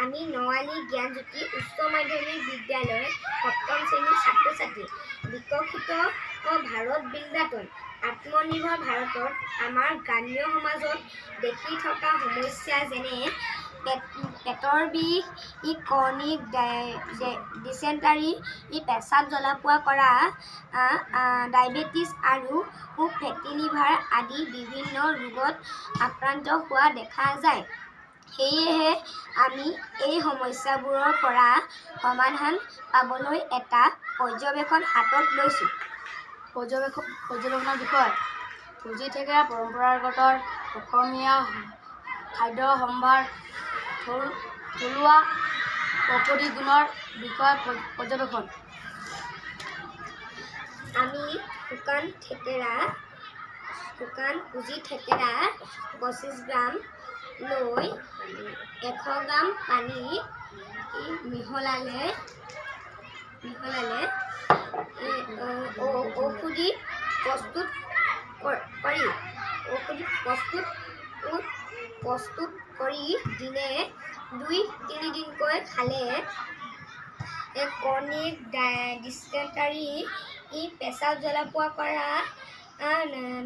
আমি নৱালী জ্ঞানজ্যোতি উচ্চ মাধ্যমিক বিদ্যালয়ৰ ৭ম শ্ৰেণীৰ ছাত্ৰ-ছাত্ৰী। বিকশিত ভাৰত বিল্ডাতন আত্মনিৰ্ভৰ ভাৰতত আমাৰ গ্ৰাম্য সমাজত দেখি থকা সমস্যা যেনে পেটৰ বিষ, ক্ৰনিক ডিচেণ্টাৰী, পেচাব জ্বলা-পোৰা কৰা, ডায়েবেটিছ আৰু ফেটি লিভাৰ আদি বিভিন্ন ৰোগত আক্ৰান্ত হোৱা দেখা যায়। সেয়েহে আমি এই সমস্যাবোৰৰ পৰা সমাধান পাবলৈ এটা পৰ্যবেক্ষণ হাতত লৈছোঁ। পৰ্যবেক্ষণৰ বিষয়: পুঁজি থেকেৰা পৰম্পৰাগত অসমীয়া খাদ্য সম্ভাৰ, থলুৱা ঔষধি গুণৰ বিষয়ে পৰ্যবেক্ষণ। আমি শুকান পুঁজি থেকেৰা 25 গ্ৰাম লৈ 100 গ্ৰাম পানীত মিহলালে ঔষধি প্ৰস্তুত কৰি দিনে 2-3 দিনকৈ খালে ক্ৰনিক ডিচেণ্টাৰী, পেচাব জ্বলা-পোৰা কৰা,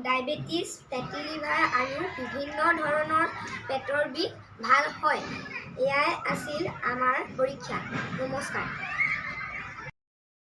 ডায়েবেটিছ, ফেটি লিভাৰ আৰু বিভিন্ন ধৰণৰ পেটৰ বিষ ভাল হয়। এয়াই আছিল আমাৰ পৰীক্ষা। নমস্কাৰ।